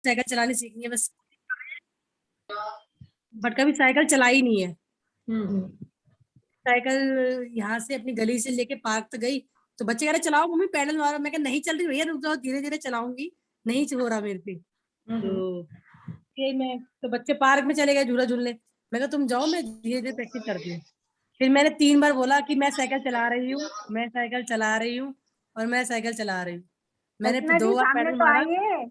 Cycle चलानी सीखनी है बस, बट कभी साइकिल चलाई नहीं है। साइकिल यहाँ से अपनी गली से लेके पार्क तक गई, तो बच्चे कह रहे चलाओ मम्मी पैडल मारो, मैं कहा नहीं चल रही भैया, रुक जाओ धीरे धीरे चलाऊंगी, नहीं हो रहा मेरे पे। तो ये मैं तो बच्चे पार्क में चले गए झूला झूलने, मैं कहा तुम जाओ मैं धीरे धीरे प्रैक्टिस करती हूँ। फिर मैंने 3 बार बोला कि मैं साइकिल चला रही हूँ, मैं साइकिल चला रही हूँ, और मैं साइकिल चला रही हूँ। मैंने 2 बार सामने पैडल तो मारा। आइए।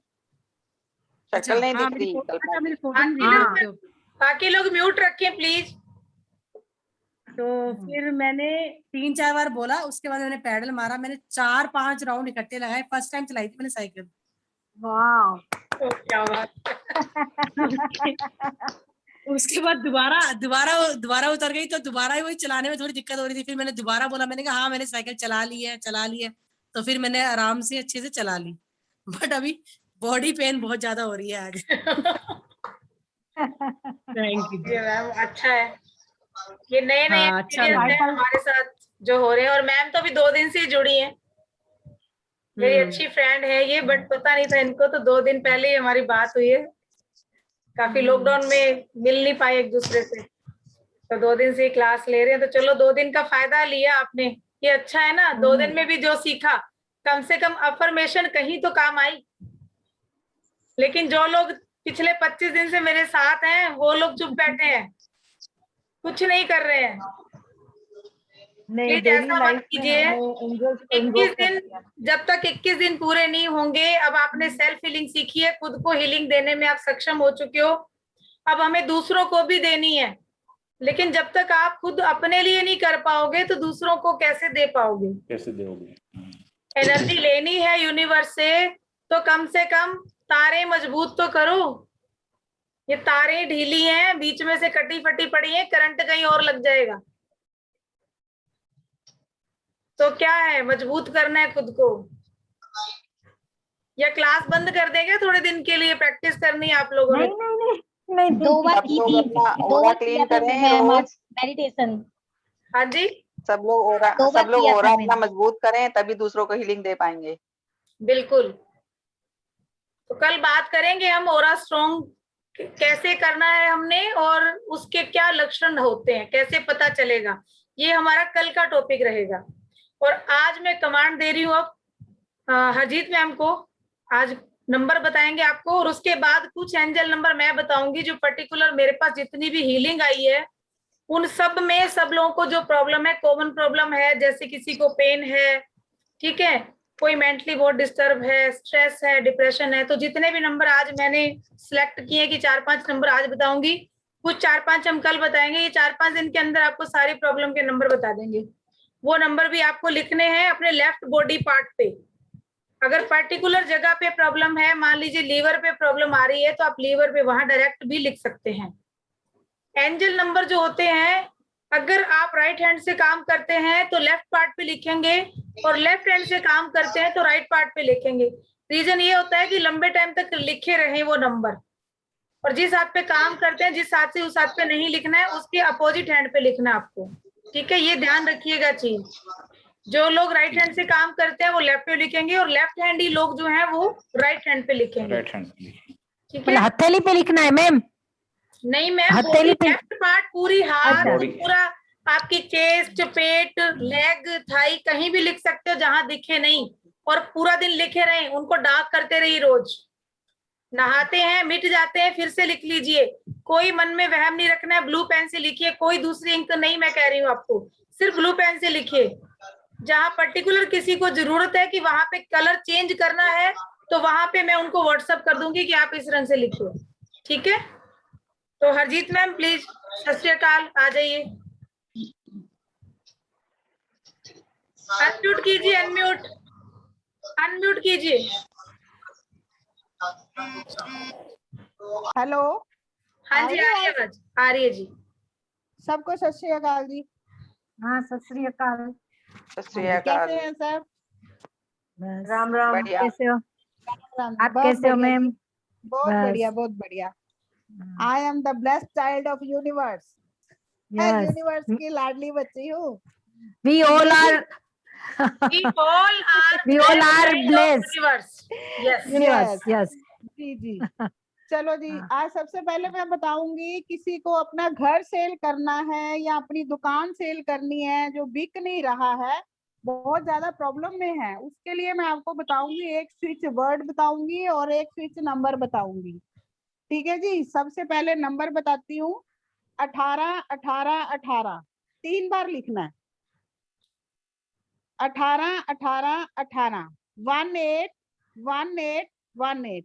अच्छा शक्ल नहीं हाँ, दिख मेरी रही फोटो, अच्छा कल्पना मेरी की। फोटो नहीं दिख रही। बाकी लोग म्यूट रखें प्लीज। तो फिर मैंने 3-4 बार बोला, उसके बाद मैंने पैडल मारा, मैंने 4-5 राउंड इकट्ठे लगाए, फर्स्ट टाइम चलाई थी मैंने साइकिल। वाह क्या बात। उसके बाद दोबारा उतर गई, तो दोबारा ही वही चलाने में थोड़ी दिक्कत हो रही थी। फिर मैंने दोबारा बोला, मैंने कहा हाँ मैंने साइकिल चला ली है, तो फिर मैंने आराम से अच्छे से चला ली। बट अभी बॉडी पेन बहुत ज्यादा हो रही है आज। Thank you. ये मैम अच्छा है, ये नए हाँ, अच्छा लगा। एक्सपीरियंस है हमारे साथ जो हो रहे हैं। और मैम तो अभी 2 दिन से ही जुड़ी हैं, मेरी अच्छी फ्रेंड है ये, बट पता नहीं था इनको, तो 2 दिन पहले ही हमारी बात हुई है। काफी लॉकडाउन में मिल नहीं पाए एक दूसरे से, तो 2 दिन से ही क्लास ले रहे हैं। तो चलो 2 दिन का फायदा लिया आपने, ये अच्छा है ना। 2 दिन में भी जो सीखा, कम से कम अफर्मेशन कहीं तो काम आई। लेकिन जो लोग पिछले 25 दिन से मेरे साथ हैं, वो लोग चुप बैठे हैं, कुछ नहीं कर रहे हैं। नहीं, प्लीज डेली ऐसा मत लाइफ में कीजिए। हमें 21 दिन, जब तक 21 दिन पूरे नहीं होंगे, अब आपने सेल्फ हीलिंग सीखी है, खुद को हीलिंग देने में आप सक्षम हो चुके हो, अब हमें दूसरों को भी देनी है। लेकिन जब तक आप खुद अपने लिए नहीं कर पाओगे, तो दूसरों को कैसे दे पाओगे? कैसे दोगे? एनर्जी लेनी है यूनिवर्स से, तो कम से कम तारे मजबूत तो करो। ये तारे ढीली हैं, बीच में से कटी फटी पड़ी हैं, करंट कहीं और लग जाएगा। तो क्या है, मजबूत करना है खुद को। या क्लास बंद कर देंगे थोड़े दिन के लिए, प्रैक्टिस करनी है आप लोगों ने। नहीं 2 बार की थी, 2 बार किया था मेडिटेशन। हाँ जी, सब लोग ओरा अपना मजबूत करें, तभी दूसरों को हीलिंग दे पाएंगे। बिल्कुल। तो कल बात करेंगे हम ओरा स्ट्रॉन्ग कैसे करना है हमने, और उसके क्या लक्षण होते हैं, कैसे पता चलेगा, ये हमारा कल का टॉपिक रहेगा। और आज मैं कमांड दे रही हूँ अब हरजीत मैम को, आज नंबर बताएंगे आपको, और उसके बाद कुछ एंजल नंबर मैं बताऊंगी, जो पर्टिकुलर मेरे पास जितनी भी हीलिंग आई है उन सब में, सब लोगों को जो प्रॉब्लम है, कॉमन प्रॉब्लम है, जैसे किसी को पेन है, ठीक है, कोई मेंटली बहुत डिस्टर्ब है, स्ट्रेस है, डिप्रेशन है, तो जितने भी नंबर आज मैंने सिलेक्ट किए कि 4-5 नंबर आज बताऊंगी, कुछ 4-5 हम कल बताएंगे। ये 4-5 दिन के अंदर आपको सारी प्रॉब्लम के नंबर बता देंगे। वो नंबर भी आपको लिखने हैं अपने लेफ्ट बॉडी पार्ट पे। अगर पर्टिकुलर जगह पे प्रॉब्लम है, मान लीजिए लीवर पे प्रॉब्लम आ रही है, तो आप लीवर पे वहां डायरेक्ट भी लिख सकते हैं। एंजल नंबर जो होते हैं, अगर आप राइट हैंड से काम करते हैं तो लेफ्ट पार्ट पे लिखेंगे, और लेफ्ट हैंड से काम करते हैं तो राइट पार्ट पे लिखेंगे। रीजन ये होता है कि लंबे टाइम तक लिखे रहे वो नंबर, और जिस हाथ पे काम करते हैं, जिस हाथ से उस हाथ पे नहीं लिखना है, उसके अपोजिट हैंड पे लिखना है आपको, ठीक है। ये ध्यान रखिएगा चीज। जो लोग राइट हैंड से काम करते हैं वो लेफ्ट पे लिखेंगे, और लेफ्ट हैंड ही लोग जो हैं वो राइट हैंड पे लिखेंगे, राइट हैंड, ठीक है। हथेली पे लिखना है मैम? नहीं मैम, हथेली पे लेफ्ट पार्ट, पूरी हाथ, बॉडी। पूरा आपकी चेस्ट, पेट, लेग, थाई, कहीं भी लिख सकते हो जहां दिखे नहीं, और पूरा दिन लिखे रहे, उनको डार्क करते रहिए रोज। नहाते हैं, मिट जाते हैं, फिर से लिख लीजिए। कोई मन में वहम नहीं रखना है, ब्लू पेन से लिखिए, कोई दूसरी इंक नहीं मैं कह रही हूँ आपको, सिर्फ ब्लू पेन से लिखिए। जहां पर्टिकुलर किसी को जरूरत है कि वहां पे कलर चेंज करना है, तो वहां पे मैं उनको व्हाट्सएप कर दूंगी कि आप इस रंग से लिखिए, ठीक है। तो हरजीत मैम प्लीज, सत श्री अकाल, आ जाइए। अनम्यूट कीजिए, अनम्यूट कीजिए। हेलो, हाँ जी, आ रही है आवाज, आ रही है जी। सबको सत श्री अकाल जी। हाँ, सत श्री अकाल। सत श्री अकाल। कैसे हैं सब? राम राम, बढ़िया। कैसे हो आप? बहुत कैसे हो बढ़िया मैम? जी, बहुत बढ़िया, बहुत बढ़िया। I am the blessed child of universe. मैं यूनिवर्स की लाडली बच्ची हूँ। We all are We all are We all are blessed. universe. Yes. Universe, yes. जी जी। चलो जी, आज सबसे पहले मैं बताऊंगी, किसी को अपना घर सेल करना है या अपनी दुकान सेल करनी है जो बिक नहीं रहा है, बहुत ज्यादा प्रॉब्लम में है, उसके लिए मैं आपको बताऊंगी, एक स्विच वर्ड बताऊंगी और एक स्विच नंबर बताऊंगी। ठीक है जी। सबसे पहले नंबर बताती हूँ, 18 18 18, 3 बार लिखना है। 18 18 18, 18 18 18।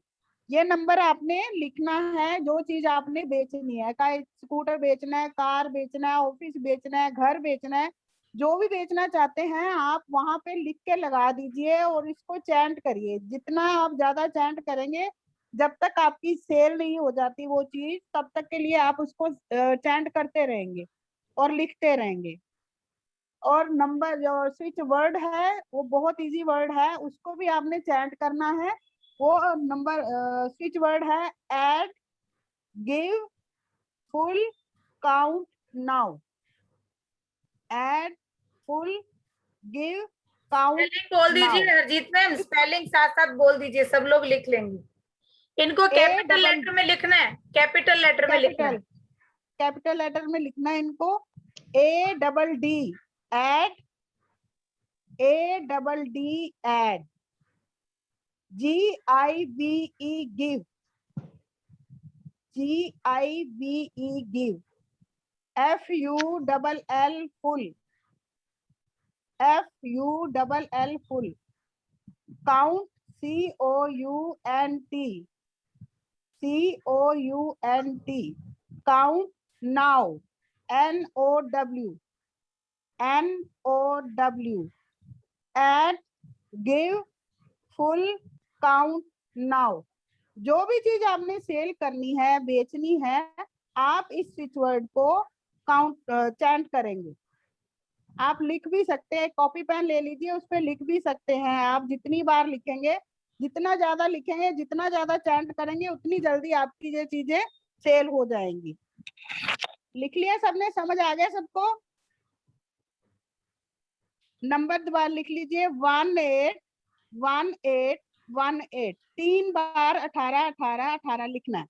ये नंबर आपने लिखना है। जो चीज आपने बेचनी है, चाहे स्कूटर बेचना है, कार बेचना है, ऑफिस बेचना है, घर बेचना है, जो भी बेचना चाहते हैं आप वहां पे लिख के लगा दीजिए और इसको चैंट करिए। जितना आप ज्यादा चैंट करेंगे, जब तक आपकी सेल नहीं हो जाती वो चीज, तब तक के लिए आप उसको चैंट करते रहेंगे और लिखते रहेंगे। और नंबर जो स्विच वर्ड है वो बहुत इजी वर्ड है, उसको भी आपने चैंट करना है। वो नंबर स्विच वर्ड है add, give, full, count, now. Add, full, give, count, spelling बोल नाउ। दीजिए हरजीत मैम, स्पेलिंग साथ साथ बोल दीजिए, सब लोग लिख लेंगे। इनको ए कैपिटल डबल लेटर में लिखना है, कैपिटल लेटर में लिखना कैपिटल है। कैपिटल लेटर में लिखना है इनको। A double D add, A double D add. GIVE give, GIVE give. FULL full, FULL full. Count, COUNT, count, now, NOW। Add, give, full, count, now. जो भी चीज आपने सेल करनी है, बेचनी है, आप इस स्विच वर्ड को काउंट चैंट करेंगे। आप लिख भी सकते हैं, कॉपी पेन ले लीजिए, उस पर लिख भी सकते हैं। आप जितनी बार लिखेंगे, जितना ज्यादा लिखेंगे, जितना ज्यादा चैंट करेंगे, उतनी जल्दी आपकी ये चीजें सेल हो जाएंगी। लिख लिया सबने? समझ आ गया सबको? नंबर दोबारा लिख लीजिए, 18 18 18, 3 बार 18 18 18 लिखना है।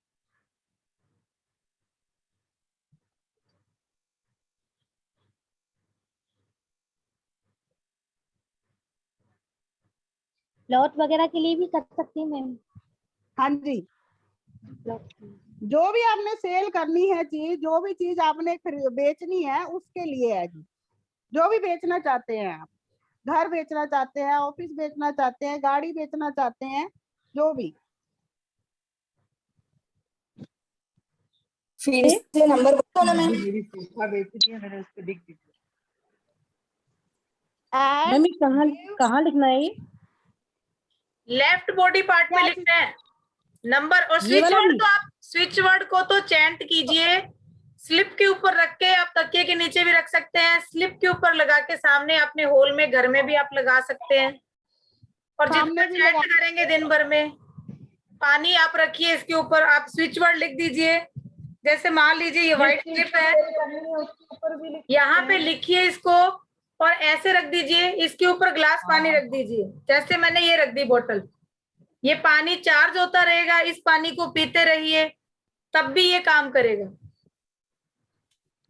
लॉट वगैरह के लिए भी कर सकती हैं मैम? हाँ जी। जो भी आपने सेल करनी है चीज, जो भी चीज आपने बेचनी है, उसके लिए है जी। जो भी बेचना चाहते हैं आप, घर बेचना चाहते हैं, ऑफिस बेचना चाहते हैं, गाड़ी बेचना चाहते हैं, जो भी। फिर से नंबर बताओ ना मैम। ऐड, मम्मी कहाँ कहाँ लिखना है ये? लेफ्ट बॉडी पार्ट में क्या लिखना है नंबर। और ये स्विच वाला वर्ड भी? तो आप स्विच वर्ड को तो चैंट कीजिए, स्लिप के ऊपर रख के, आप तकिए के नीचे भी रख सकते हैं, स्लिप के ऊपर लगा के सामने अपने होल में घर में भी आप लगा सकते हैं। और जितना सामने भी चैंट लगा। करेंगे दिन भर में, पानी आप रखिए इसके ऊपर, आप स्विच वर्ड लिख दीजिए। जैसे मान लीजिए ये व्हाइट स्लिप है, यहाँ पे लिखिए इसको और ऐसे रख दीजिए, इसके ऊपर ग्लास पानी रख दीजिए, जैसे मैंने ये रख दी बोतल। ये पानी चार्ज होता रहेगा, इस पानी को पीते रहिए, तब भी ये काम करेगा।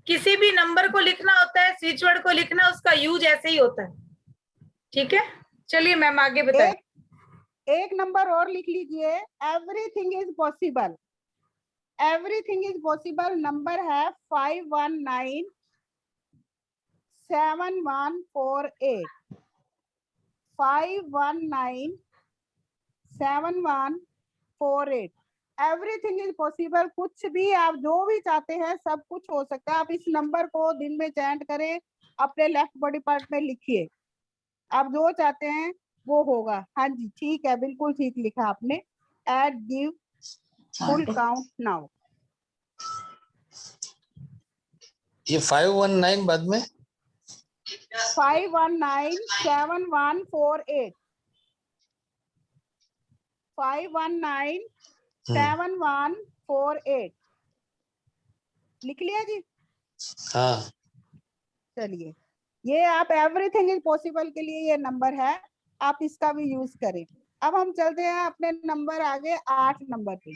किसी भी नंबर को लिखना होता है, स्विच वर्ड को लिखना, उसका यूज ऐसे ही होता है। ठीक है, चलिए मैम आगे बताइए। एक नंबर और लिख लीजिए, everything is possible. Everything is possible number है 519 7148। 519 7148। Everything is possible. कुछ भी आप जो भी चाहते हैं, सब कुछ हो सकता है। आप इस नंबर को दिन में चैंट करें, अपने लेफ्ट बॉडी पार्ट में लिखिए, आप जो चाहते हैं वो होगा। हाँ जी, ठीक है, बिल्कुल ठीक लिखा आपने। Add, give, full, count, now. ये 519 बाद में 519 7148। 519 7148 लिख लिया जी? हाँ। चलिए, ये आप एवरीथिंग इज पॉसिबल के लिए ये नंबर है, आप इसका भी यूज करें। अब हम चलते हैं अपने नंबर आगे 8 नंबर पे।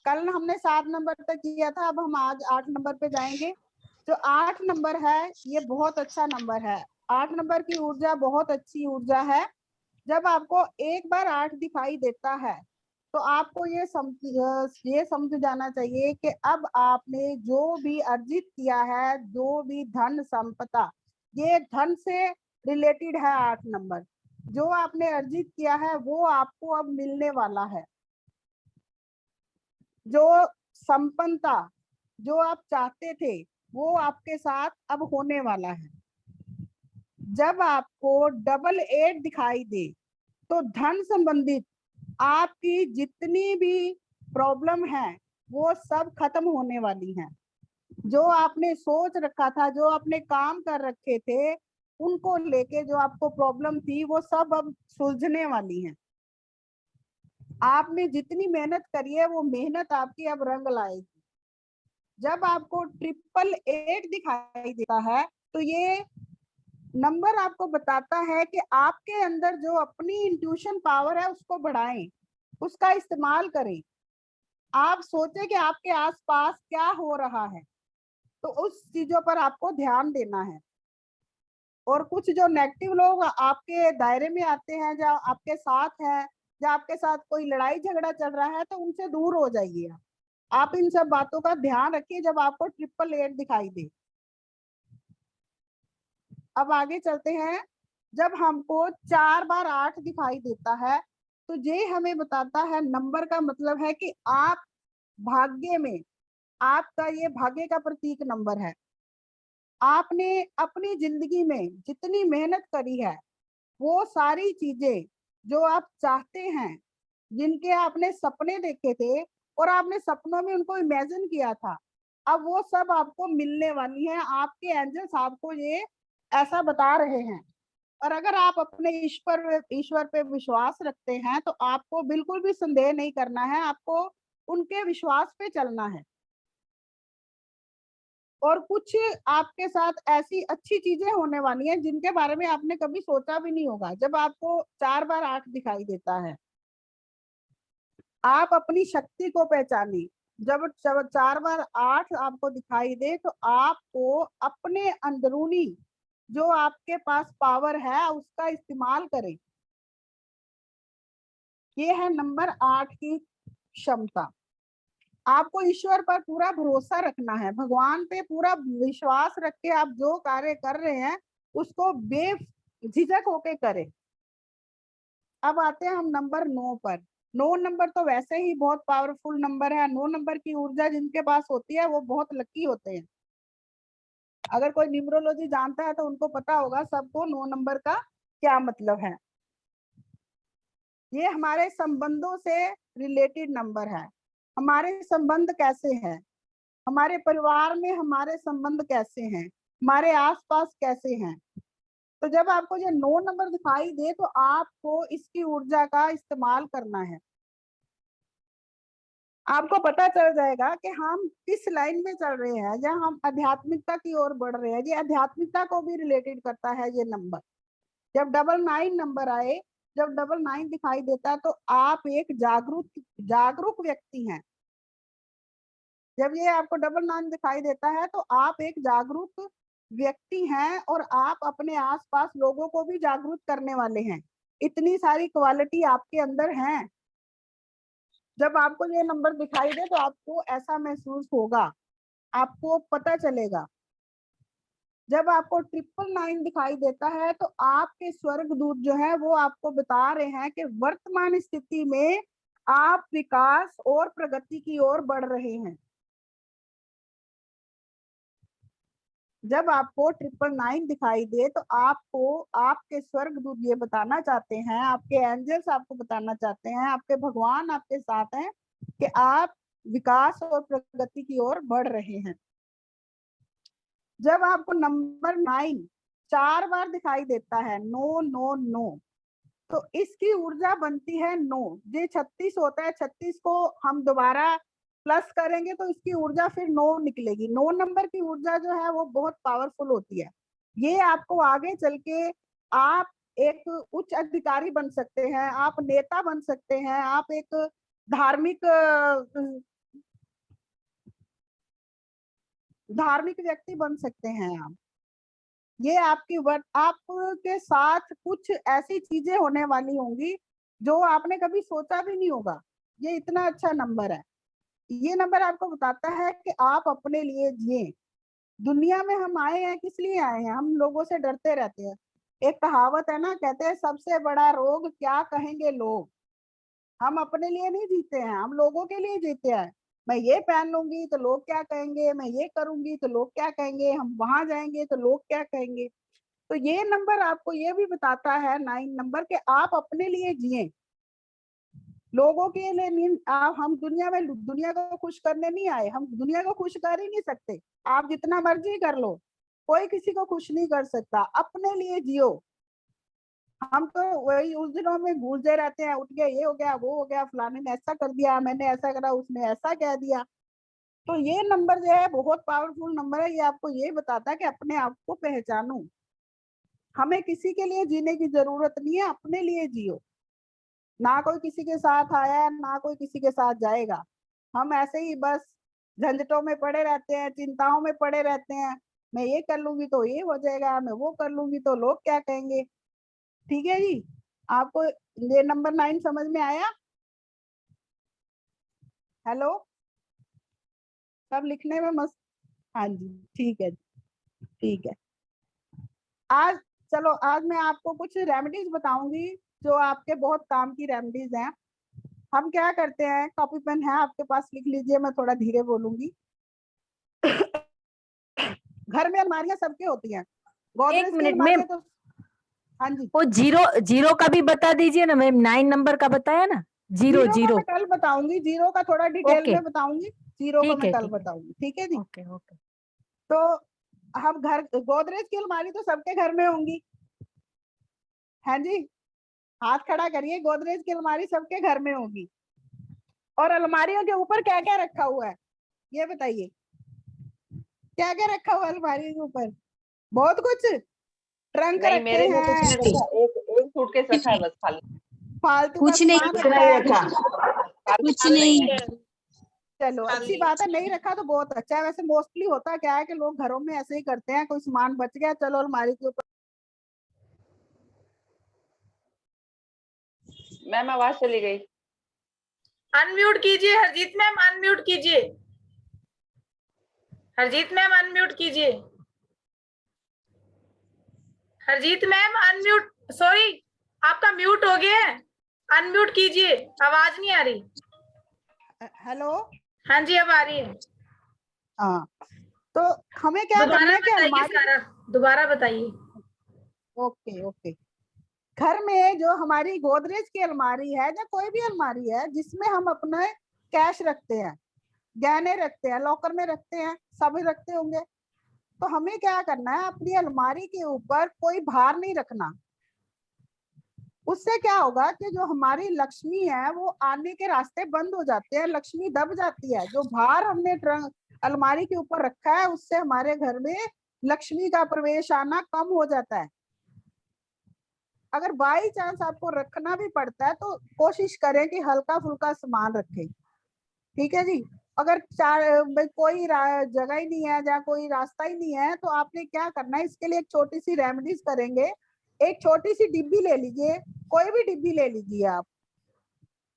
कल हमने 7 नंबर तक किया था, अब हम आज 8 नंबर पे जाएंगे। जो 8 नंबर है ये बहुत अच्छा नंबर है। 8 नंबर की ऊर्जा बहुत अच्छी ऊर्जा है। जब आपको एक बार 8 दिखाई देता है तो आपको ये समझ जाना चाहिए कि अब आपने जो भी अर्जित किया है, जो भी धन संपदा, ये धन से रिलेटेड है। 8 नंबर जो आपने अर्जित किया है वो आपको अब मिलने वाला है। जो संपन्नता जो आप चाहते थे वो आपके साथ अब होने वाला है। जब आपको 88 दिखाई दे तो धन संबंधित आपकी जितनी भी प्रॉब्लम है वो सब खत्म होने वाली हैं। जो आपने सोच रखा था, जो आपने काम कर रखे थे, उनको लेके जो आपको प्रॉब्लम थी वो सब अब सुलझने वाली हैं। आपने जितनी मेहनत करी है वो मेहनत आपकी अब रंग लाएगी। जब आपको 888 दिखाई देता है तो ये नंबर आपको बताता है कि आपके अंदर जो अपनी इंट्यूशन पावर है उसको बढ़ाएं, उसका इस्तेमाल करें। आप सोचें कि आपके आसपास क्या हो रहा है तो उस चीजों पर आपको ध्यान देना है। और कुछ जो नेगेटिव लोग आपके दायरे में आते हैं, जो आपके साथ हैं, या आपके साथ कोई लड़ाई झगड़ा चल रहा है, तो उनसे दूर हो जाइए। आप इन सब बातों का ध्यान रखिए जब आपको 888 दिखाई दे। अब आगे चलते हैं। जब हमको 4 बार 8 दिखाई देता है तो ये हमें बताता है, नंबर का मतलब है कि आप भाग्य में, आपका ये भाग्य का प्रतीक नंबर है। आपने अपनी जिंदगी में जितनी मेहनत करी है वो सारी चीजें जो आप चाहते हैं, जिनके आपने सपने देखे थे और आपने सपनों में उनको इमेजिन किया था, अब वो सब आपको मिलने वाली है। आपके एंजल्स आपको ये ऐसा बता रहे हैं। और अगर आप अपने ईश्वर पे विश्वास रखते हैं तो आपको बिल्कुल भी संदेह नहीं करना है, आपको उनके विश्वास पे चलना है। और कुछ आपके साथ ऐसी अच्छी चीजें होने वाली हैं जिनके बारे में आपने कभी सोचा भी नहीं होगा। जब आपको 4 बार 8 दिखाई देता है, आप अपनी शक्ति को पहचाने। जब 4 बार 8 आपको दिखाई दे तो आपको अपने अंदरूनी जो आपके पास पावर है उसका इस्तेमाल करें। ये है नंबर 8 की क्षमता। आपको ईश्वर पर पूरा भरोसा रखना है, भगवान पे पूरा विश्वास रख के आप जो कार्य कर रहे हैं उसको बेझिझक होके करें। अब आते हैं हम नंबर 9 पर। 9 नंबर तो वैसे ही बहुत पावरफुल नंबर है। 9 नंबर की ऊर्जा जिनके पास होती है वो बहुत लकी होते हैं। अगर कोई न्यूमरोलॉजी जानता है तो उनको पता होगा सबको 9 नंबर का क्या मतलब है। ये हमारे संबंधों से रिलेटेड नंबर है। हमारे संबंध कैसे हैं, हमारे परिवार में हमारे संबंध कैसे हैं, हमारे आसपास कैसे हैं। तो जब आपको ये 9 नंबर दिखाई दे तो आपको इसकी ऊर्जा का इस्तेमाल करना है। आपको पता चल जाएगा कि हम किस लाइन में चल रहे हैं या हम आध्यात्मिकता की ओर बढ़ रहे हैं। ये आध्यात्मिकता को भी रिलेटेड करता है ये नंबर। जब 99 नंबर आए, जब 99 दिखाई देता है तो आप एक जागरूक व्यक्ति हैं। जब ये आपको 99 दिखाई देता है तो आप एक जागरूक व्यक्ति हैं और आप अपने आसपास लोगों को भी जागरूक करने वाले हैं। इतनी सारी क्वालिटी आपके अंदर हैं। जब आपको ये नंबर दिखाई दे तो आपको ऐसा महसूस होगा, आपको पता चलेगा। जब आपको 999 दिखाई देता है तो आपके स्वर्गदूत जो है वो आपको बता रहे हैं कि वर्तमान स्थिति में आप विकास और प्रगति की ओर बढ़ रहे हैं। जब आपको 999 दिखाई दे तो आपको आपके स्वर्गदूत ये बताना चाहते हैं, आपके एंजल्स आपको बताना चाहते हैं, आपके भगवान आपके साथ हैं कि आप विकास और प्रगति की ओर बढ़ रहे हैं। जब आपको नंबर 9 4 बार दिखाई देता है, 9 9 9, तो इसकी ऊर्जा बनती है 9। ये 36 होता है, 36 को हम दोबारा प्लस करेंगे तो इसकी ऊर्जा फिर 9 निकलेगी। 9 नंबर की ऊर्जा जो है वो बहुत पावरफुल होती है। ये आपको आगे चल के आप एक उच्च अधिकारी बन सकते हैं, आप नेता बन सकते हैं, आप एक धार्मिक धार्मिक व्यक्ति बन सकते हैं आप। ये आपकी आपके साथ कुछ ऐसी चीजें होने वाली होंगी जो आपने कभी सोचा भी नहीं होगा। ये इतना अच्छा नंबर है। ये नंबर आपको बताता है कि आप अपने लिए जिए। दुनिया में हम आए हैं, किस लिए आए हैं? हम लोगों से डरते रहते हैं। एक कहावत है ना, कहते हैं सबसे बड़ा रोग क्या कहेंगे लोग। हम अपने लिए नहीं जीते हैं, हम लोगों के लिए जीते हैं। मैं ये पहन लूंगी तो लोग क्या कहेंगे, मैं ये करूंगी तो लोग क्या कहेंगे, हम वहां जाएंगे तो लोग क्या कहेंगे। तो ये नंबर आपको ये भी बताता है, 9 नंबर, के आप अपने लिए जिए, लोगों के लिए नहीं। हम दुनिया को खुश करने नहीं आए, हम दुनिया को खुश कर ही नहीं सकते। आप जितना मर्जी कर लो, कोई किसी को खुश नहीं कर सकता। अपने लिए जियो। हम तो वही उस दिनों में गूंजे रहते हैं, उठ गया, ये हो गया, वो हो गया, फलाने ने ऐसा कर दिया, मैंने ऐसा करा, उसने ऐसा कह दिया। तो ये नंबर जो है बहुत पावरफुल नंबर है। ये आपको ये बताता है कि अपने आप को पहचानो। हमें किसी के लिए जीने की जरूरत नहीं है, अपने लिए जियो। ना कोई किसी के साथ आया है, ना कोई किसी के साथ जाएगा। हम ऐसे ही बस झंझटों में पड़े रहते हैं, चिंताओं में पड़े रहते हैं। मैं ये कर लूंगी तो ये हो जाएगा, मैं वो कर लूंगी तो लोग क्या कहेंगे। ठीक है जी, आपको ये नंबर 9 समझ में आया? हेलो, सब लिखने में मस्त। हाँ जी, ठीक है, ठीक है। आज चलो, आज मैं आपको कुछ रेमेडीज बताऊंगी जो आपके बहुत काम की रेमेडीज हैं। हम क्या करते हैं, कॉपी पेन है आपके पास, लिख लीजिए, मैं थोड़ा धीरे बोलूंगी। घर में अलमारियां सबके होती हैं, गोदरेज की मिनट अलमारियां मैम, तो। हाँ जी, वो जीरो जीरो का भी बता दीजिए ना मैम। 9 नंबर का बताया ना, जीरो जीरो का जीरो। मैं कल बताऊंगी, जीरो का थोड़ा डिटेल ओके, में बताऊंगी, जीरो को ठीक मैं है, कल ठीक है। बताऊंगी। ठीक है जी। Okay okay. तो हम घर, गोदरेज की अलमारी तो सबके घर में होंगी। हाँ जी, हाथ खड़ा करिए, गोदरेज की अलमारी सबके घर में होगी। और अलमारियों के ऊपर क्या क्या रखा हुआ है, ये बताइए। क्या क्या रखा हुआ है अलमारी के ऊपर? बहुत कुछ। ट्रंक नहीं, रखे मेरे में कुछ हैं, नहीं रखा, एक सूटकेस रखा है बस खाली। फालतू का कुछ नहीं सामान रखा रखा है, है। फालतू कुछ कुछ नहीं। है। चलो, अच्छी बात है, नहीं रखा तो बहुत अच्छा है। वैसे मोस्टली होता क्या है कि लोग घरों में ऐसे ही करते हैं, कोई सामान बच गया, चलो अलमारी के ऊपर। मैम आवाज चली गई। अनम्यूट कीजिए हरजीत मैम, अनम्यूट कीजिए। हरजीत मैम अनम्यूट कीजिए। हरजीत मैम अनम्यूट, सॉरी आपका म्यूट हो गया है, अनम्यूट कीजिए, आवाज नहीं आ रही। हेलो, हाँ जी अब आ रही है। हाँ, तो हमें क्या करना दोबारा है कि बताइए अलमारी, सारा, दोबारा बताइए। ओके ओके, घर में जो हमारी गोदरेज की अलमारी है या कोई भी अलमारी है जिसमें हम अपने कैश रखते हैं, गहने रखते हैं, लॉकर में रखते हैं, सभी रखते होंगे। तो हमें क्या करना है, अपनी अलमारी के ऊपर कोई भार नहीं रखना। उससे क्या होगा कि जो हमारी लक्ष्मी है वो आने के रास्ते बंद हो जाते हैं, लक्ष्मी दब जाती है। जो भार हमने अलमारी के ऊपर रखा है उससे हमारे घर में लक्ष्मी का प्रवेश आना कम हो जाता है। अगर बाई चांस आपको रखना भी पड़ता है तो कोशिश करें कि हल्का फुल्का सामान रखें। ठीक है जी। अगर कोई जगह ही नहीं है या कोई रास्ता ही नहीं है तो आपने क्या करना है, इसके लिए एक छोटी सी रेमेडीज करेंगे। एक छोटी सी डिब्बी ले लीजिए, कोई भी डिब्बी ले लीजिए आप।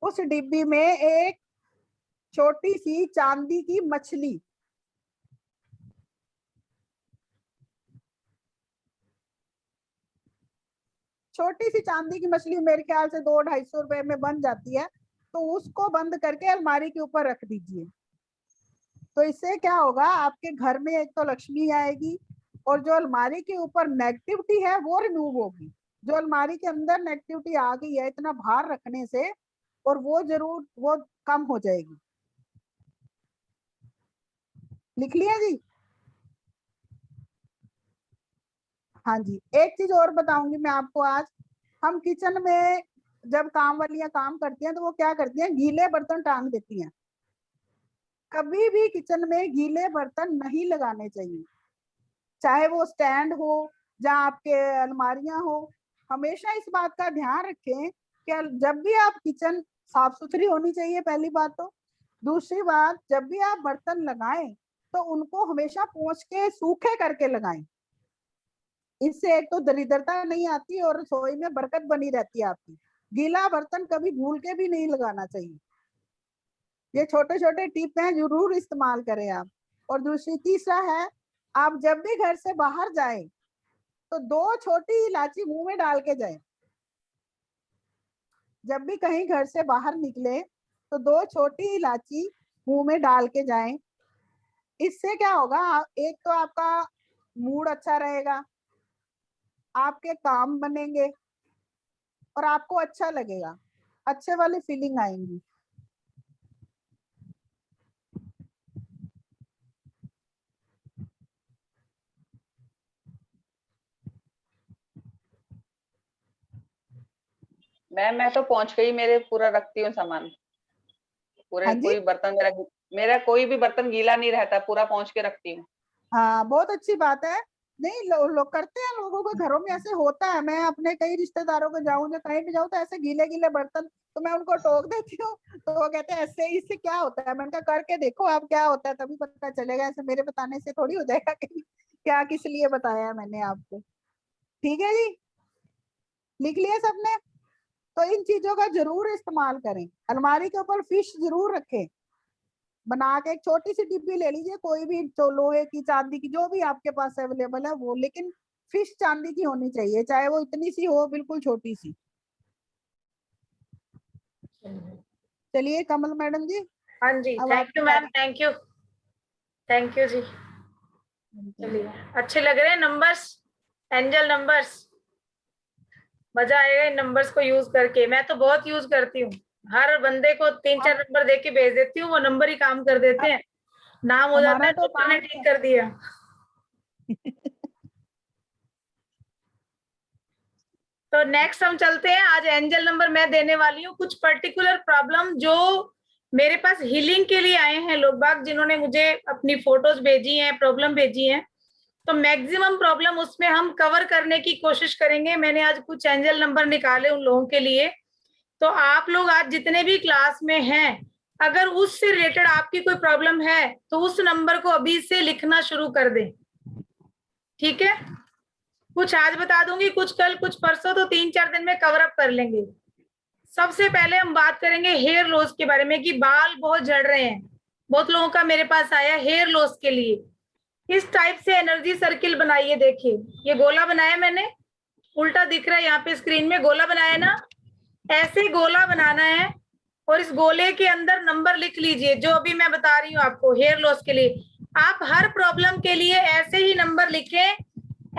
उस डिब्बी में एक छोटी सी चांदी की मछली, छोटी सी चांदी की मछली, मेरे ख्याल से 200-250 रुपए में बन जाती है, तो उसको बंद करके अलमारी के ऊपर रख दीजिए। तो इससे क्या होगा, आपके घर में एक तो लक्ष्मी आएगी और जो अलमारी के ऊपर नेगेटिविटी है वो रिमूव होगी। जो अलमारी के अंदर नेगेटिविटी आ गई है इतना भार रखने से, और वो कम हो जाएगी। लिख लिया जी? हाँ जी, एक चीज और बताऊंगी मैं आपको आज। हम किचन में जब काम वालियां काम करती हैं तो वो क्या करती हैं, गीले बर्तन टांग देती हैं। कभी भी किचन में गीले बर्तन नहीं लगाने चाहिए, चाहे वो स्टैंड हो या आपके अलमारियां हो। हमेशा इस बात का ध्यान रखें कि जब भी आप किचन साफ सुथरी होनी चाहिए, पहली बात तो। दूसरी बात, जब भी आप बर्तन लगाएं तो उनको हमेशा पोंछ के सूखे करके लगाएं। इससे एक तो दरिद्रता नहीं आती और रसोई में बरकत बनी रहती है आपकी। गीला बर्तन कभी भूल के भी नहीं लगाना चाहिए। ये छोटे छोटे टिप हैं, जरूर इस्तेमाल करें आप। और तीसरा है, आप जब भी घर से बाहर जाएं तो 2 छोटी इलायची मुंह में डाल के जाएं। जब भी कहीं घर से बाहर निकले तो 2 छोटी इलायची मुंह में डाल के जाएं। इससे क्या होगा, एक तो आपका मूड अच्छा रहेगा, आपके काम बनेंगे और आपको अच्छा लगेगा, अच्छे वाली फीलिंग आएंगी। मैं तो पहुंच गई, मेरे पूरा रखती हूँ सामान पूरे। हाँ जी, कोई बर्तन मेरा कोई भी बर्तन गीला नहीं रहता, पूरा पहुंच के रखती हूँ। हाँ बहुत अच्छी बात है। नहीं, लोग करते हैं, लोगों को घरों में ऐसे होता है। मैं अपने कई रिश्तेदारों को जाऊं या कहीं भी जाऊं तो ऐसे गीले गीले बर्तन, तो मैं उनको टोक देती हूँ। तो वो कहते हैं ऐसे इससे क्या होता है। मैंने कहा करके देखो आप, क्या होता है तभी पता चलेगा। ऐसे मेरे बताने से थोड़ी हो जाएगा कि क्या किस लिए बताया है मैंने आपको। ठीक है जी, लिख लिया सबने? तो इन चीजों का जरूर इस्तेमाल करें। अलमारी के ऊपर फिश जरूर रखें बना के। एक छोटी सी डिब्बी ले लीजिए, कोई भी, जो लोहे की, चांदी की, जो भी आपके पास अवेलेबल है वो, लेकिन फिश चांदी की होनी चाहिए, चाहे वो इतनी सी हो, बिल्कुल छोटी सी। चलिए कमल मैडम जी, हाँ जी, अब थैंक आपकी यू मैम, बारी। थैंक यू जी। चलिए, अच्छे लग रहे हैं नंबर्स, एंजल नंबर्स। मजा आएगा इन नंबर्स को यूज करके। मैं तो बहुत यूज करती हूँ, हर बंदे को 3-4 नंबर दे के भेज देती हूँ, वो नंबर ही काम कर देते हैं, नाम हो जाता हमारा है, तो डॉक्टर ने काम ठीक कर दिया। तो नेक्स्ट हम चलते हैं। आज एंजल नंबर मैं देने वाली हूँ। कुछ पर्टिकुलर प्रॉब्लम जो मेरे पास हीलिंग के लिए आए हैं लोग बाग, जिन्होंने मुझे अपनी फोटोज भेजी हैं, प्रॉब्लम भेजी हैं, तो मैक्सिमम प्रॉब्लम उसमें हम कवर करने की कोशिश करेंगे। मैंने आज कुछ एंजल नंबर निकाले उन लोगों के लिए। तो आप लोग आज जितने भी क्लास में हैं, अगर उससे रिलेटेड आपकी कोई प्रॉब्लम है तो उस नंबर को अभी से लिखना शुरू कर दें, ठीक है? कुछ आज बता दूंगी, कुछ कल, कुछ परसों, तो 3-4 दिन में कवर अप कर लेंगे। सबसे पहले हम बात करेंगे हेयर लॉस के बारे में कि बाल बहुत झड़ रहे हैं। बहुत लोगों का मेरे पास आया हेयर लॉस के लिए। इस टाइप से एनर्जी सर्किल बनाइए। देखिए, ये गोला बनाया मैंने, उल्टा दिख रहा है यहाँ पे स्क्रीन में, गोला बनाया ना, ऐसे गोला बनाना है और इस गोले के अंदर नंबर लिख लीजिए जो अभी मैं बता रही हूँ आपको हेयर लॉस के लिए। आप हर प्रॉब्लम के लिए ऐसे ही नंबर लिखें।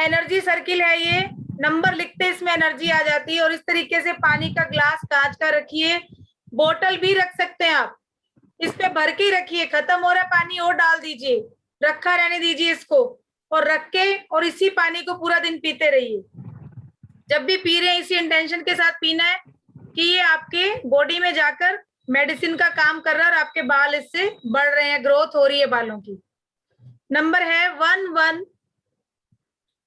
एनर्जी सर्किल है ये, नंबर लिखते इसमें एनर्जी आ जाती है। और इस तरीके से पानी का ग्लास कांच का रखिए, बोतल भी रख सकते हैं आप, इस पे भर के रखिए, खत्म हो रहा है पानी और डाल दीजिए, रखा रहने दीजिए इसको, और रख के और इसी पानी को पूरा दिन पीते रहिए। जब भी पी रहे हैं इसी इंटेंशन के साथ पीना है कि ये आपके बॉडी में जाकर मेडिसिन का काम कर रहा है और आपके बाल इससे बढ़ रहे हैं, ग्रोथ हो रही है बालों की। नंबर है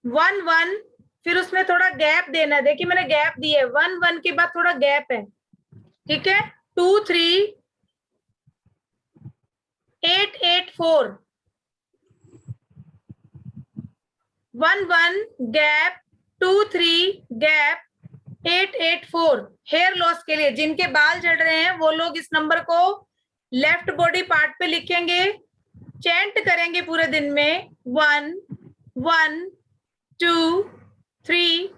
1111, फिर उसमें थोड़ा गैप देना है। देखिए मैंने गैप दिया है, 11 के बाद थोड़ा गैप है, ठीक है? 23884, 11 गैप 23 गैप 884। हेयर लॉस के लिए जिनके बाल झड़ रहे हैं वो लोग इस नंबर को लेफ्ट बॉडी पार्ट पे लिखेंगे, चैंट करेंगे पूरे दिन में 1 1 2 3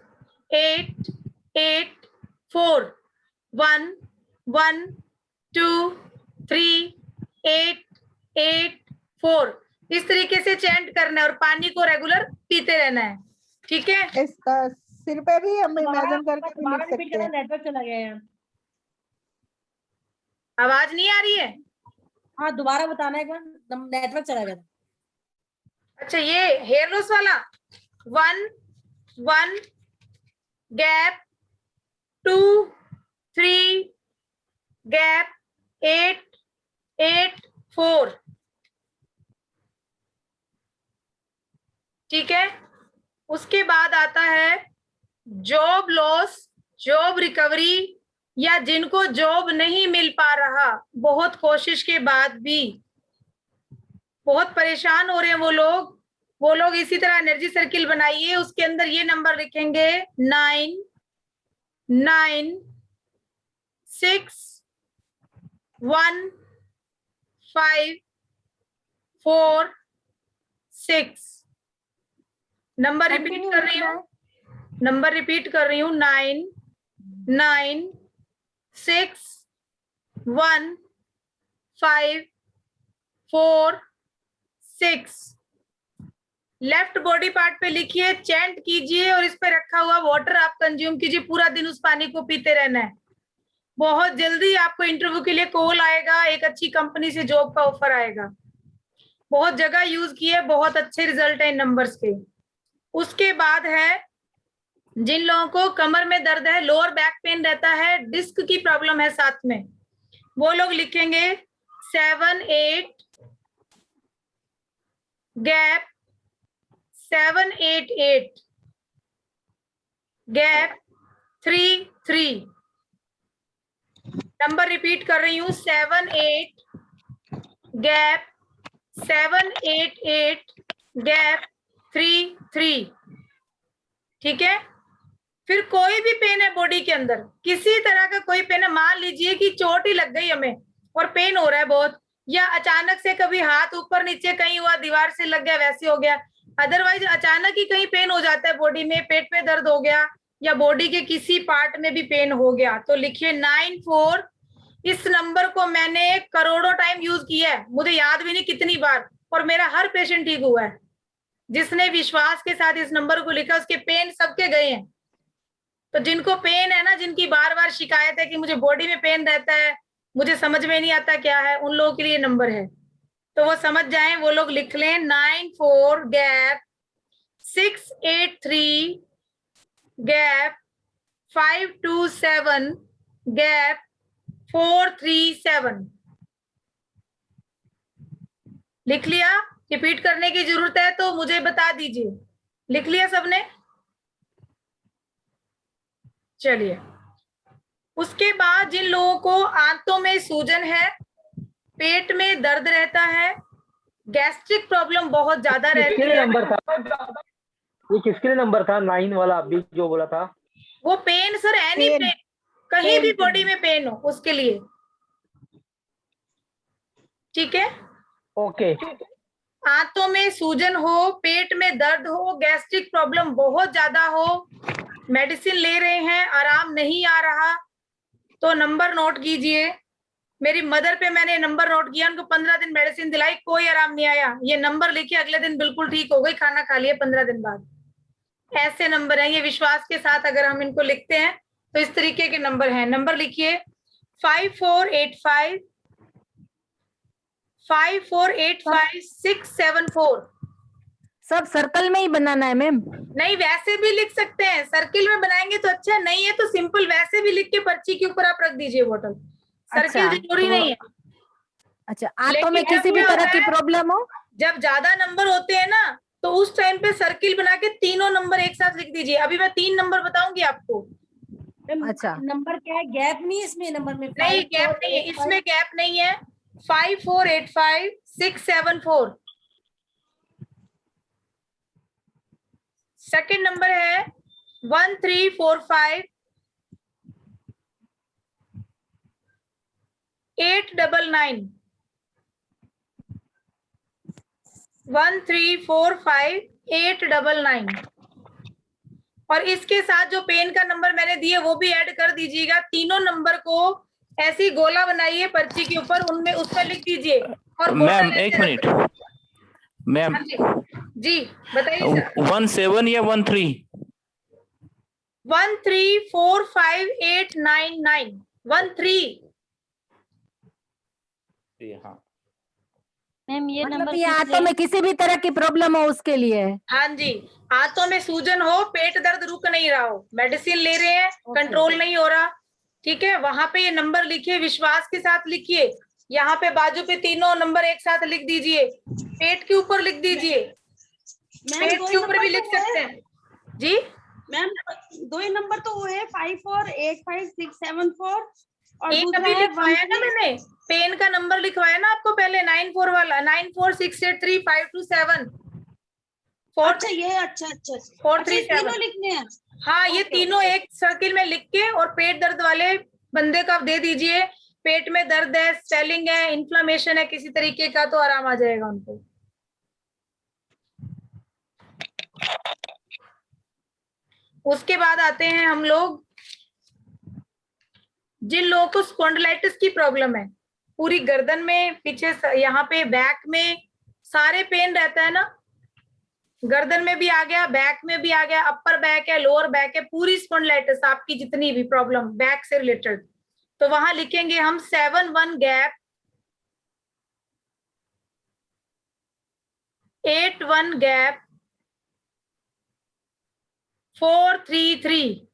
8 8 4, 1 1 2 3 8 8 4। इस तरीके से चैंट करना है और पानी को रेगुलर पीते रहना है, ठीक है? इसका सिर पे भी हम इमेजिन करके भी लिख सकते हैं। नेटवर्क चला गया है। आवाज नहीं आ रही है? हाँ दोबारा बताना एक बार, नेटवर्क चला गया। अच्छा, ये हेयर लॉस वाला 1 1 गैप 2 3 गैप 8 8 4, ठीक है? उसके बाद आता है जॉब लॉस, जॉब रिकवरी, या जिनको जॉब नहीं मिल पा रहा, बहुत कोशिश के बाद भी बहुत परेशान हो रहे हैं वो लोग इसी तरह एनर्जी सर्किल बनाइए, उसके अंदर ये नंबर लिखेंगे 9 9 6 1 5 4 6। नंबर रिपीट कर रही हूँ 9 9 6 1 5 4 6। लेफ्ट बॉडी पार्ट पे लिखिए, चैंट कीजिए और इस पे रखा हुआ वाटर आप कंज्यूम कीजिए, पूरा दिन उस पानी को पीते रहना है। बहुत जल्दी आपको इंटरव्यू के लिए कॉल आएगा, एक अच्छी कंपनी से जॉब का ऑफर आएगा। बहुत जगह यूज किए, बहुत अच्छे रिजल्ट है इन नंबर्स के। उसके बाद है जिन लोगों को कमर में दर्द है, लोअर बैक पेन रहता है, डिस्क की प्रॉब्लम है साथ में, वो लोग लिखेंगे 7 8 गैप 7 8 8 गैप 3 3। नंबर रिपीट कर रही हूँ 7 8 गैप 7 8 8 गैप 3 3। ठीक है। फिर कोई भी पेन है बॉडी के अंदर, किसी तरह का कोई पेन है, मान लीजिए कि चोट ही लग गई हमें और पेन हो रहा है बहुत, या अचानक से कभी हाथ ऊपर नीचे कहीं हुआ, दीवार से लग गया वैसे हो गया, अदरवाइज अचानक ही कहीं पेन हो जाता है बॉडी में, पेट में दर्द हो गया या बॉडी के किसी पार्ट में भी पेन हो गया, तो लिखिए 9 4। इस नंबर को मैंने करोड़ों टाइम यूज किया है, मुझे याद भी नहीं कितनी बार, और मेरा हर पेशेंट ठीक हुआ है। जिसने विश्वास के साथ इस नंबर को लिखा उसके पेन सबके गए हैं। तो जिनको पेन है ना, जिनकी बार बार शिकायत है कि मुझे बॉडी में पेन रहता है, मुझे समझ में नहीं आता क्या है, उन लोगों के लिए नंबर है, तो वो समझ जाएं, वो लोग लिख लें 9 4 गैप 6 8 3 गैप 5 2 7 गैप 4 3 7। लिख लिया? रिपीट करने की जरूरत है तो मुझे बता दीजिए। लिख लिया सबने? चलिए, उसके बाद जिन लोगों को आंतों में सूजन है, पेट में दर्द रहता है, गैस्ट्रिक प्रॉब्लम बहुत ज्यादा रहती है, नंबर था ये किसके लिए नंबर था 9 वाला अभी जो बोला था? वो पेन सर, एनी पेन, कहीं भी बॉडी में पेन हो उसके लिए। ठीक है, ओके। आंतों में सूजन हो, पेट में दर्द हो, गैस्ट्रिक प्रॉब्लम बहुत ज्यादा हो, मेडिसिन ले रहे हैं, आराम नहीं आ रहा, तो नंबर नोट कीजिए। मेरी मदर पे मैंने नंबर नोट किया, उनको 15 दिन मेडिसिन दिलाई, कोई आराम नहीं आया, ये नंबर लिखे, अगले दिन बिल्कुल ठीक हो गई, खाना खा लिया 15 दिन बाद। ऐसे नंबर हैं ये, विश्वास के साथ अगर हम इनको लिखते हैं तो इस तरीके के नंबर हैं। नंबर लिखिए 5485 5485 674। सब सर्कल में ही बनाना है मैम? नहीं, वैसे भी लिख सकते हैं, सर्किल में बनाएंगे तो अच्छा, नहीं है तो सिंपल वैसे भी लिख के पर्ची के ऊपर आप रख दीजिए बॉटल, सर्किल जरूरी नहीं है। अच्छा, आंतों में किसी भी तरह की प्रॉब्लम हो, जब ज्यादा नंबर होते हैं ना, तो उस टाइम पे सर्किल बना के तीनों नंबर एक साथ लिख दीजिए। अभी मैं 3 नंबर बताऊंगी आपको। अच्छा, नंबर क्या है? गैप नहीं है इसमें नंबर में? नहीं, गैप नहीं है इसमें, गैप नहीं है। 5485 674। सेकंड नंबर है 1345 899। 1345 899। और इसके साथ जो पेन का नंबर मैंने दिया वो भी ऐड कर दीजिएगा। तीनों नंबर को ऐसी गोला बनाइए पर्ची के ऊपर, उनमें उसमें लिख दीजिए। और मैम एक मिनट मैम, जी बताइए सर। 17 या 13? 1345899 13। हाँ मैम ये मतलब नंबर ये आंतों में किसी भी तरह की प्रॉब्लम हो उसके लिए है? हाँ जी, हाथों में सूजन हो, पेट दर्द रुक नहीं रहा हो, मेडिसिन ले रहे हैं, कंट्रोल नहीं हो रहा, ठीक है, वहां पे ये नंबर लिखिए, विश्वास के साथ लिखिए। यहाँ पे बाजू पे तीनों नंबर एक साथ लिख दीजिए, पेट के ऊपर लिख दीजिए, पेट के ऊपर भी लिख सकते हैं जी। मैम 2 ही नंबर तो वो है 5 4 8 5 6 7 4 और एक दूसरा अभी है लिखवाया ना 1 मैंने, पेन का नंबर लिखवाया ना आपको पहले 94 वाला, 94683527 अच्छा ये अच्छा अच्छा 437। तीनों लिखने हैं। हाँ, ये ओके, तीनों ओके। एक सर्किल में लिख के और पेट दर्द वाले बंदे का दे दीजिए। पेट में दर्द है, स्वेलिंग है, इन्फ्लेमेशन है किसी तरीके का, तो आराम आ जाएगा उनको। उसके बाद आते हैं हम लोग जिन लोगों को स्पॉन्डिलाइटिस की प्रॉब्लम है, पूरी गर्दन में, पीछे यहाँ पे बैक में सारे पेन रहता है ना, गर्दन में भी आ गया, बैक में भी आ गया, अपर बैक है, लोअर बैक है, पूरी स्पॉन्डिलाइटिस आपकी जितनी भी प्रॉब्लम बैक से रिलेटेड, तो वहां लिखेंगे हम 7-1 गैप 8-1 गैप 4-3-3।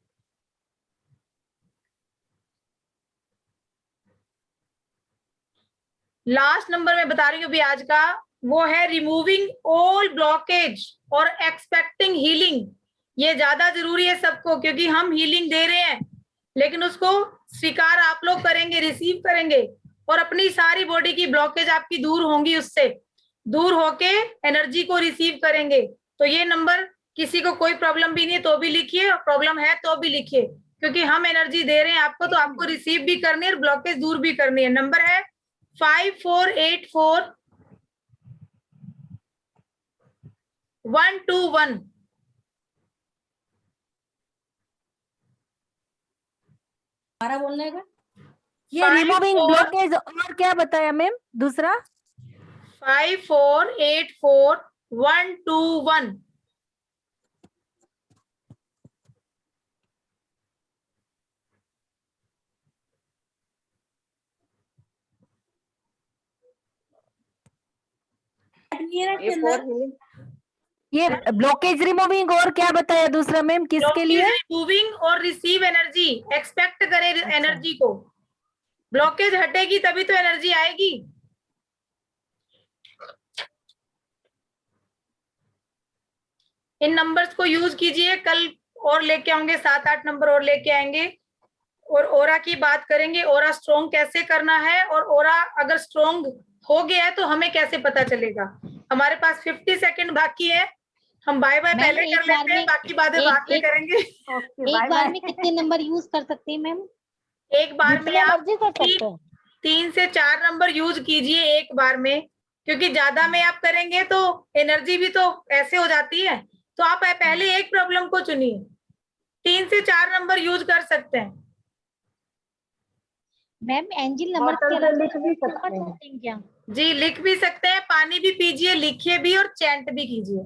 लास्ट नंबर में बता रही हूँ अभी आज का, वो है रिमूविंग ऑल ब्लॉकेज और एक्सपेक्टिंग हीलिंग। ये ज्यादा जरूरी है सबको, क्योंकि हम हीलिंग दे रहे हैं लेकिन उसको स्वीकार आप लोग करेंगे, रिसीव करेंगे, और अपनी सारी बॉडी की ब्लॉकेज आपकी दूर होंगी, उससे दूर होके एनर्जी को रिसीव करेंगे। तो ये नंबर किसी को कोई प्रॉब्लम भी नहीं है तो भी लिखिए, और प्रॉब्लम है तो भी लिखिए, क्योंकि हम एनर्जी दे रहे हैं आपको, तो आपको रिसीव भी करनी है और ब्लॉकेज दूर भी करनी है। नंबर है 5484-121। हमारा बोलने का ये रिमूविंग ब्लॉकेज और क्या बताया मैम दूसरा? 5484-121। ये 4 हीलिंग, ये ब्लॉकेज रिमूविंग और क्या बताया दूसरा मैम, किसके लिए? रिमूविंग और रिसीव एनर्जी, एक्सपेक्ट करे एनर्जी को। ब्लॉकेज हटेगी तभी तो एनर्जी आएगी। इन नंबर्स को यूज कीजिए, कल और लेके आएंगे, 7-8 नंबर और लेके आएंगे, और ओरा की बात करेंगे, ओरा स्ट्रॉन्ग कैसे करना है, और ओरा अगर स्ट्रॉन्ग हो गया है तो हमें कैसे पता चलेगा। हमारे पास 50 सेकंड बाकी है, हम बाय बाय पहले कर लेते हैं, बाकी बातें बाद में करेंगे। एक बार में कितने नंबर यूज कर सकते हैं मैम? एक बार में आप 3 से 4 नंबर यूज कीजिए एक बार में, क्योंकि ज्यादा में आप करेंगे तो एनर्जी भी तो ऐसे हो जाती है, तो आप पहले एक प्रॉब्लम को चुनिए, 3 से 4 नंबर यूज कर सकते हैं। मैम एंजिल नंबर के अलावा लिख भी सकते हैं क्या? जी लिख भी सकते हैं, पानी भी पीजिए, लिखिए भी और चैंट भी कीजिए।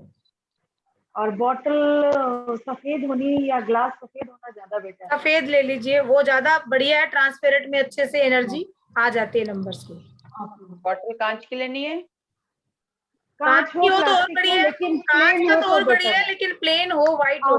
और बॉटल सफेद होनी या ग्लास सफेद होना ज्यादा बेटर है? सफेद ले लीजिए, वो ज्यादा बढ़िया है, ट्रांसपेरेंट में अच्छे से एनर्जी आ जाती है नंबर्स की। बॉटल कांच की लेनी है? कांच की हो तो और बढ़िया है, लेकिन कांच प्लेन का हो तो तो और बढ़िया बेटर है, लेकिन प्लेन हो, व्हाइट हो।